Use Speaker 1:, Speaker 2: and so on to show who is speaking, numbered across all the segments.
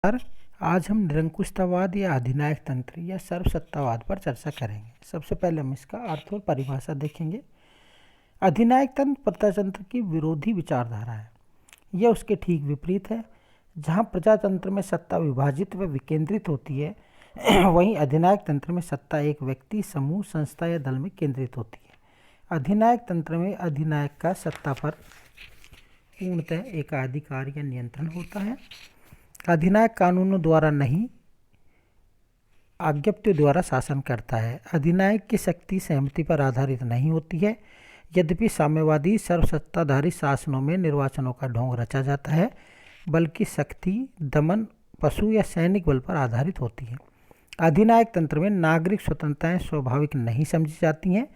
Speaker 1: पर आज हम निरंकुशतावाद या अधिनायक तंत्र या सर्वसत्तावाद पर चर्चा करेंगे। सबसे पहले हम इसका अर्थ और परिभाषा देखेंगे। अधिनायक तंत्र प्रजातंत्र की विरोधी विचारधारा है। यह उसके ठीक विपरीत है। जहां प्रजातंत्र में सत्ता विभाजित व विकेंद्रित होती है, वहीं अधिनायक तंत्र में सत्ता एक व्यक्ति, समूह, संस्था या दल में केंद्रित होती है। अधिनायक तंत्र में अधिनायक का सत्ता पर पूर्णतः एकाधिकार या नियंत्रण होता है। अधिनायक कानूनों द्वारा नहीं, आज्ञप्ति द्वारा शासन करता है। अधिनायक की शक्ति सहमति पर आधारित नहीं होती है। यद्यपि साम्यवादी सर्वसत्ताधारी शासनों में निर्वाचनों का ढोंग रचा जाता है, बल्कि शक्ति, दमन, पशु या सैनिक बल पर आधारित होती है। अधिनायक तंत्र में नागरिक स्वतंत्रताएं स्वाभाविक नहीं समझी जाती हैं।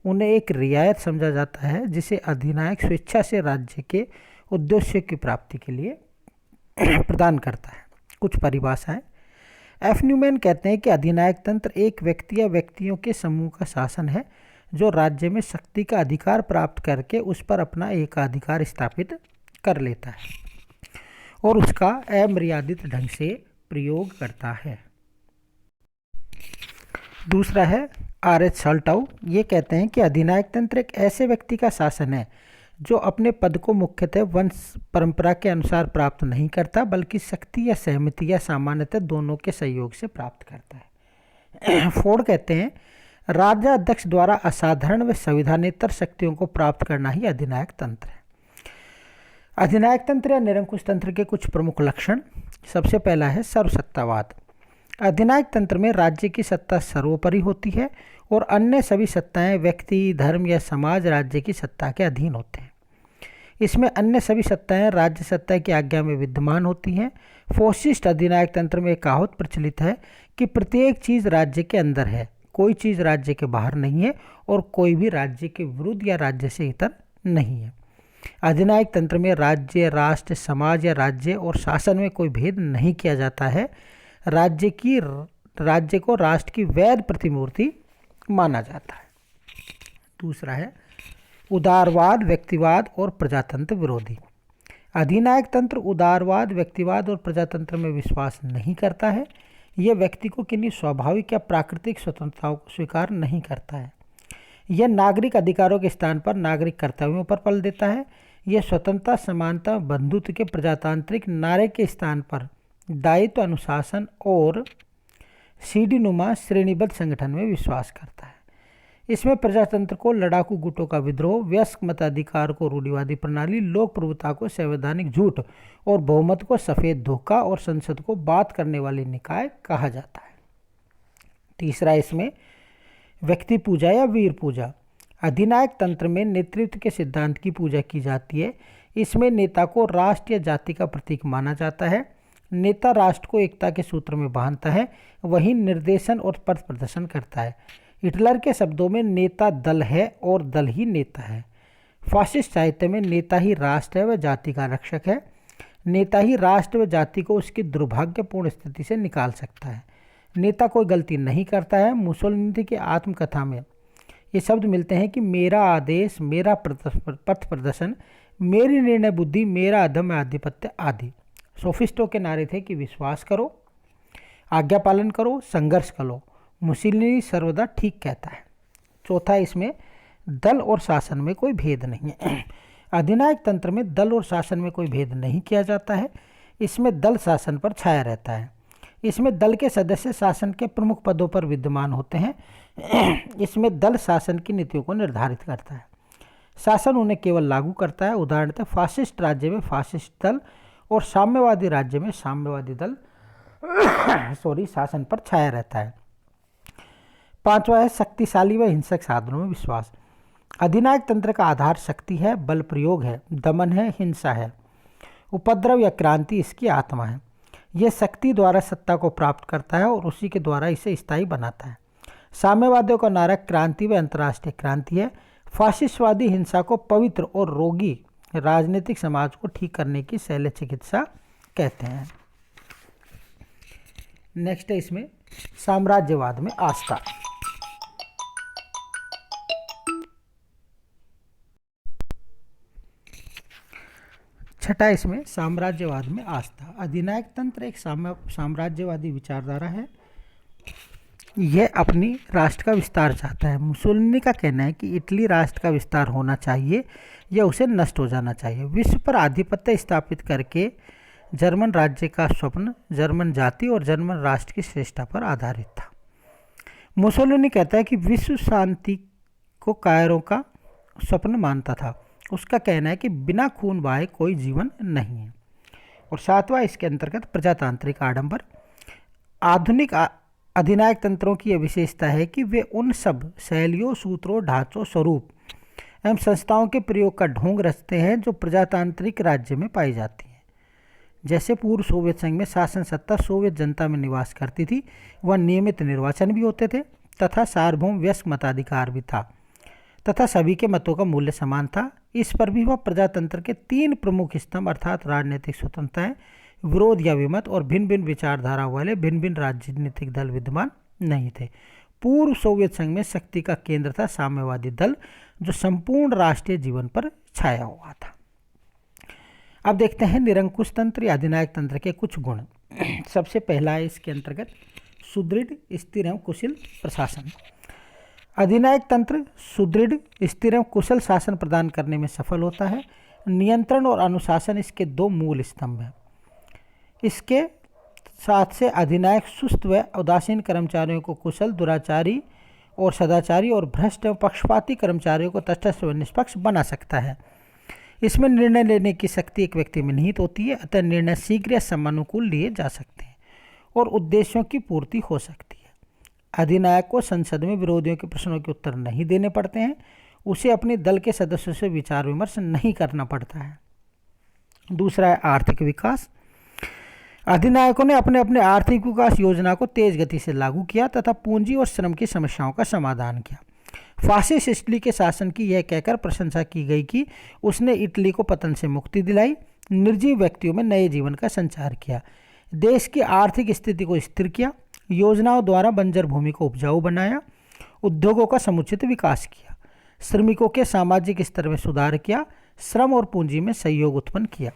Speaker 1: उन्हें एक रियायत समझा जाता है, जिसे अधिनायक स्वेच्छा से राज्य के उद्देश्य की प्राप्ति के लिए प्रदान करता है। कुछ परिभाषाएं। एफ न्यूमैन कहते हैं कि अधिनायक तंत्र एक व्यक्ति या व्यक्तियों के समूह का शासन है, जो राज्य में शक्ति का अधिकार प्राप्त करके उस पर अपना एकाधिकार स्थापित कर लेता है और उसका अमर्यादित ढंग से प्रयोग करता है। दूसरा है आर.एच. साल्टाउ। ये कहते हैं कि अधिनायक तंत्र एक ऐसे व्यक्ति का शासन है जो अपने पद को मुख्यतः वंश परंपरा के अनुसार प्राप्त नहीं करता, बल्कि शक्ति या सहमति या सामान्यतः दोनों के सहयोग से प्राप्त करता है। फोर्ड कहते हैं, राज्य अध्यक्ष द्वारा असाधारण व संविधानेतर शक्तियों को प्राप्त करना ही अधिनायक तंत्र है। अधिनायक तंत्र या निरंकुश तंत्र के कुछ प्रमुख लक्षण। सबसे पहला है सर्वसत्तावाद। अधिनायक तंत्र में राज्य की सत्ता सर्वोपरि होती है और अन्य सभी सत्ताएं व्यक्ति, धर्म या समाज राज्य की सत्ता के अधीन होते हैं। इसमें अन्य सभी सत्ताएं राज्य सत्ता की आज्ञा में विद्यमान होती हैं। फॉसिस्ट अधिनायक तंत्र में एक कहावत प्रचलित है कि प्रत्येक चीज़ राज्य के अंदर है, कोई चीज़ राज्य के बाहर नहीं है और कोई भी राज्य के विरुद्ध या राज्य से इतर नहीं है। अधिनायक तंत्र में राज्य, राष्ट्र, समाज या राज्य और शासन में कोई भेद नहीं किया जाता है। राज्य को राष्ट्र की वैध प्रतिमूर्ति माना जाता है। दूसरा है उदारवाद, व्यक्तिवाद और प्रजातंत्र विरोधी। अधिनायक तंत्र उदारवाद, व्यक्तिवाद और प्रजातंत्र में विश्वास नहीं करता है। यह व्यक्ति को किन्हीं स्वाभाविक या प्राकृतिक स्वतंत्रताओं को स्वीकार नहीं करता है। यह नागरिक अधिकारों के स्थान पर नागरिक कर्तव्यों पर बल देता है। यह स्वतंत्रता, समानता, बंधुत्व के प्रजातांत्रिक नारे के स्थान पर दायित्व, अनुशासन और सीढ़ी नुमा श्रेणीबद्ध संगठन में विश्वास करता है। इसमें प्रजातंत्र को लड़ाकू गुटों का विद्रोह, वयस्क मताधिकार को रूढ़िवादी प्रणाली, लोक प्रभुता को संवैधानिक झूठ और बहुमत को सफ़ेद धोखा और संसद को बात करने वाली निकाय कहा जाता है। तीसरा इसमें व्यक्ति पूजा या वीर पूजा। अधिनायक तंत्र में नेतृत्व के सिद्धांत की पूजा की जाती है। इसमें नेता को राष्ट्र या जाति का प्रतीक माना जाता है। नेता राष्ट्र को एकता के सूत्र में बांधता है, वहीं निर्देशन और पथ प्रदर्शन करता है। हिटलर के शब्दों में नेता दल है और दल ही नेता है। फासिस्ट साहित्य में नेता ही राष्ट्र है व जाति का रक्षक है। नेता ही राष्ट्र व जाति को उसकी दुर्भाग्यपूर्ण स्थिति से निकाल सकता है। नेता कोई गलती नहीं करता है। मुसोलिनी की आत्मकथा में ये शब्द मिलते हैं कि मेरा आदेश, मेरा पथ प्रदर्शन, मेरी निर्णय बुद्धि, मेरा अदम्य आधिपत्य आदि। सोफिस्टों के नारे थे कि विश्वास करो, आज्ञा पालन करो, संघर्ष करो। मुसोलिनी सर्वदा ठीक कहता है। चौथा इसमें दल और शासन में कोई भेद नहीं है। अधिनायक तंत्र में दल और शासन में कोई भेद नहीं किया जाता है। इसमें दल शासन पर छाया रहता है। इसमें दल के सदस्य शासन के प्रमुख पदों पर विद्यमान होते हैं। इसमें दल शासन की नीतियों को निर्धारित करता है, शासन उन्हें केवल लागू करता है। उदाहरणतः फासिस्ट राज्य में फासिस्ट दल और साम्यवादी राज्य में साम्यवादी दल शासन पर छाया रहता है। पांचवा है शक्तिशाली व हिंसक साधनों में विश्वास। अधिनायक तंत्र का आधार शक्ति है, बल प्रयोग है, दमन है, हिंसा है। उपद्रव या क्रांति इसकी आत्मा है। यह शक्ति द्वारा सत्ता को प्राप्त करता है और उसी के द्वारा इसे स्थायी बनाता है। साम्यवादियों का नारा क्रांति व अंतर्राष्ट्रीय क्रांति है। फासिस्टवादी हिंसा को पवित्र और रोगी राजनीतिक समाज को ठीक करने की शल्य चिकित्सा कहते हैं। नेक्स्ट है इसमें साम्राज्यवाद में आस्था। छठा इसमें साम्राज्यवाद में आस्था। अधिनायक तंत्र एक साम्राज्यवादी विचारधारा है। यह अपनी राष्ट्र का विस्तार चाहता है। मुसोलिनी का कहना है कि इटली राष्ट्र का विस्तार होना चाहिए या उसे नष्ट हो जाना चाहिए। विश्व पर आधिपत्य स्थापित करके जर्मन राज्य का स्वप्न जर्मन जाति और जर्मन राष्ट्र की श्रेष्ठता पर आधारित था। मुसोलिनी कहता है कि विश्व शांति को कायरों का स्वप्न मानता था। उसका कहना है कि बिना खून बहाए कोई जीवन नहीं है। और सातवां इसके अंतर्गत प्रजातांत्रिक आडंबर। आधुनिक अधिनायक तंत्रों की यह विशेषता है कि वे उन सब शैलियों, सूत्रों, ढांचों, स्वरूप एवं संस्थाओं के प्रयोग का ढोंग रचते हैं जो प्रजातांत्रिक राज्य में पाई जाती हैं। जैसे पूर्व सोवियत संघ में शासन सत्ता सोवियत जनता में निवास करती थी, वह नियमित निर्वाचन भी होते थे तथा सार्वभौम वयस्क मताधिकार भी था तथा सभी के मतों का मूल्य समान था। इस पर भी वह प्रजातंत्र के 3 प्रमुख स्तंभ अर्थात राजनीतिक स्वतंत्रताएं, विरोध या विमत और भिन्न भिन्न विचारधारा वाले भिन्न भिन्न राजनीतिक दल विद्यमान नहीं थे। पूर्व सोवियत संघ में शक्ति का केंद्र था साम्यवादी दल जो संपूर्ण राष्ट्रीय जीवन पर छाया हुआ था। अब देखते हैं निरंकुश तंत्र या अधिनायक तंत्र के कुछ गुण। सबसे पहला है इसके अंतर्गत सुदृढ़, स्थिर एवं कुशल प्रशासन। अधिनायक तंत्र सुदृढ़, स्थिर एवं कुशल शासन प्रदान करने में सफल होता है। नियंत्रण और अनुशासन इसके 2 मूल स्तंभ हैं। इसके साथ से अधिनायक सुस्त व उदासीन कर्मचारियों को कुशल, दुराचारी और सदाचारी और भ्रष्ट एवं पक्षपाती कर्मचारियों को तटस्थ व निष्पक्ष बना सकता है। इसमें निर्णय लेने की शक्ति एक व्यक्ति में निहित होती है, अतः निर्णय शीघ्र या समानुकूल लिए जा सकते हैं और उद्देश्यों की पूर्ति हो सकती है। अधिनायक को संसद में विरोधियों के प्रश्नों के उत्तर नहीं देने पड़ते हैं। उसे अपने दल के सदस्यों से विचार विमर्श नहीं करना पड़ता है। दूसरा है आर्थिक विकास। अधिनायकों ने अपने अपने आर्थिक विकास योजना को तेज गति से लागू किया तथा पूंजी और श्रम की समस्याओं का समाधान किया। फासिस्ट इटली के शासन की यह कहकर प्रशंसा की गई कि उसने इटली को पतन से मुक्ति दिलाई, निर्जीव व्यक्तियों में नए जीवन का संचार किया, देश की आर्थिक स्थिति को स्थिर किया, योजनाओं द्वारा बंजर भूमि को उपजाऊ बनाया, उद्योगों का समुचित विकास किया, श्रमिकों के सामाजिक स्तर में सुधार किया, श्रम और पूंजी में सहयोग उत्पन्न किया।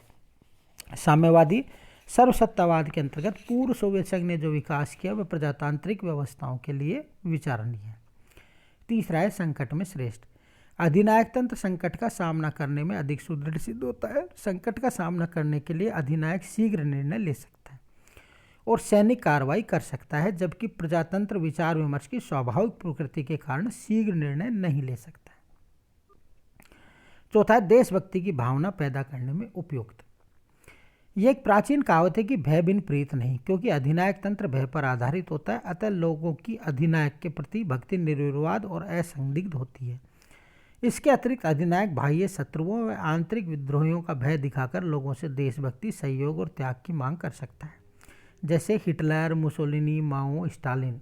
Speaker 1: साम्यवादी सर्वसत्तावाद के अंतर्गत पूर्व सोवियत संघ ने जो विकास किया वह प्रजातांत्रिक व्यवस्थाओं के लिए विचारणीय है। तीसरा है संकट में श्रेष्ठ। अधिनायक तंत्र संकट का सामना करने में अधिक सुदृढ़ सिद्ध होता है। संकट का सामना करने के लिए अधिनायक शीघ्र निर्णय ले सकता है और सैनिक कार्रवाई कर सकता है, जबकि प्रजातंत्र विचार विमर्श की स्वाभाविक प्रकृति के कारण शीघ्र निर्णय नहीं ले सकता। चौथा है देशभक्ति की भावना पैदा करने में उपयुक्त। यह एक प्राचीन कहावत है कि भय बिन प्रीत नहीं, क्योंकि अधिनायक तंत्र भय पर आधारित होता है, अतः लोगों की अधिनायक के प्रति भक्ति निर्विवाद और असंदिग्ध होती है। इसके अतिरिक्त अधिनायक बाह्य शत्रुओं व आंतरिक विद्रोहियों का भय दिखाकर लोगों से देशभक्ति, सहयोग और त्याग की मांग कर सकता है, जैसे हिटलर, मुसोलिनी, माओ, स्टालिन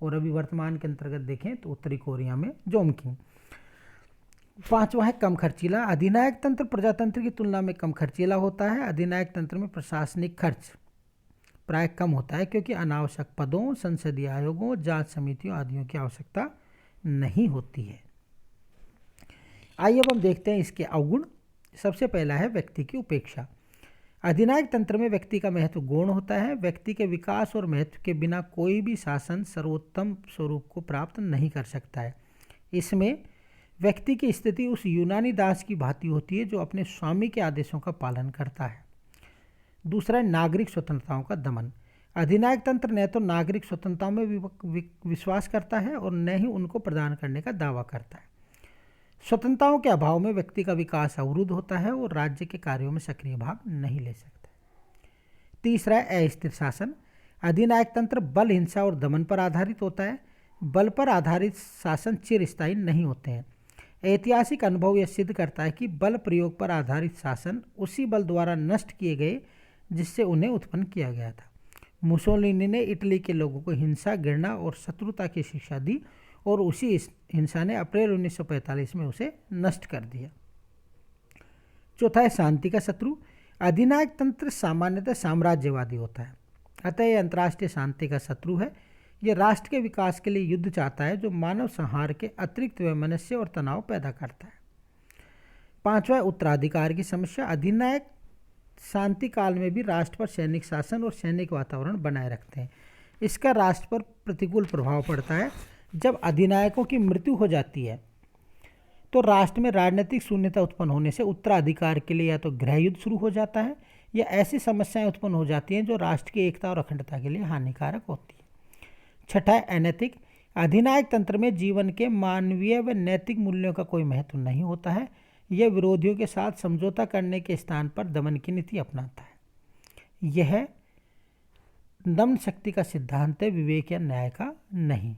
Speaker 1: और अभी वर्तमान के अंतर्गत देखें तो उत्तरी कोरिया में जोमकिन। पांचवा है कम खर्चीला। अधिनायक तंत्र प्रजातंत्र की तुलना में कम खर्चीला होता है। अधिनायक तंत्र में प्रशासनिक खर्च प्राय कम होता है, क्योंकि अनावश्यक पदों, संसदीय आयोगों, जांच समितियों आदियों की आवश्यकता नहीं होती है। आइए अब हम देखते हैं इसके अवगुण। सबसे पहला है व्यक्ति की उपेक्षा। अधिनायक तंत्र में व्यक्ति का महत्व गौण होता है। व्यक्ति के विकास और महत्व के बिना कोई भी शासन सर्वोत्तम स्वरूप को प्राप्त नहीं कर सकता है। इसमें व्यक्ति की स्थिति उस यूनानी दास की भांति होती है जो अपने स्वामी के आदेशों का पालन करता है। दूसरा है नागरिक स्वतंत्रताओं का दमन। अधिनायक तंत्र न तो नागरिक स्वतंत्रताओं में विश्वास करता है और न ही उनको प्रदान करने का दावा करता है। स्वतंत्रताओं के अभाव में व्यक्ति का विकास अवरुद्ध होता है और राज्य के कार्यों में सक्रिय भाग नहीं ले सकता। तीसरा है अस्थिर शासन। अधिनायक तंत्र बल, हिंसा और दमन पर आधारित होता है। बल पर आधारित शासन चिरस्थायी नहीं होते हैं। ऐतिहासिक अनुभव यह सिद्ध करता है कि बल प्रयोग पर आधारित शासन उसी बल द्वारा नष्ट किए गए जिससे उन्हें उत्पन्न किया गया था। मुसोलिनी ने इटली के लोगों को हिंसा, घृणा और शत्रुता की शिक्षा दी और उसी हिंसा ने अप्रैल 1945 में उसे नष्ट कर दिया। चौथा है शांति का शत्रु। अधिनायक तंत्र सामान्यतः साम्राज्यवादी होता है, अतः यह अंतर्राष्ट्रीय शांति का शत्रु है। यह राष्ट्र के विकास के लिए युद्ध चाहता है जो मानव संहार के अतिरिक्त वैमनस्य और तनाव पैदा करता है। पांचवा उत्तराधिकार की समस्या। अधिनायक शांति काल में भी राष्ट्र पर सैनिक शासन और सैनिक वातावरण बनाए रखते हैं। इसका राष्ट्र पर प्रतिकूल प्रभाव पड़ता है। जब अधिनायकों की मृत्यु हो जाती है तो राष्ट्र में राजनीतिक शून्यता उत्पन्न होने से उत्तराधिकार के लिए या तो गृह युद्ध शुरू हो जाता है या ऐसी समस्याएं उत्पन्न हो जाती हैं जो राष्ट्र की एकता और अखंडता के लिए हानिकारक होती है। छठा है अनैतिक। अधिनायक तंत्र में जीवन के मानवीय व नैतिक मूल्यों का कोई महत्व नहीं होता है। यह विरोधियों के साथ समझौता करने के स्थान पर दमन की नीति अपनाता है। यह दमन शक्ति का सिद्धांत है, विवेक या न्याय का नहीं।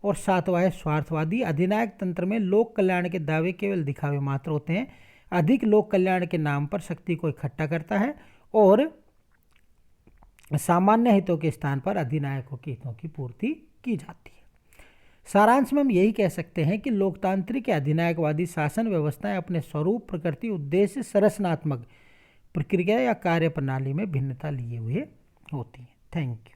Speaker 1: और सातवां है स्वार्थवादी। अधिनायक तंत्र में लोक कल्याण के दावे केवल दिखावे मात्र होते हैं। अधिक लोक कल्याण के नाम पर शक्ति को इकट्ठा करता है और सामान्य हितों के स्थान पर अधिनायकों के हितों की पूर्ति की जाती है। सारांश में हम यही कह सकते हैं कि लोकतांत्रिक या अधिनायकवादी शासन व्यवस्थाएं अपने स्वरूप, प्रकृति, उद्देश्य, संरचनात्मक प्रक्रिया या कार्य प्रणाली में भिन्नता लिए हुए होती हैं। Thank you.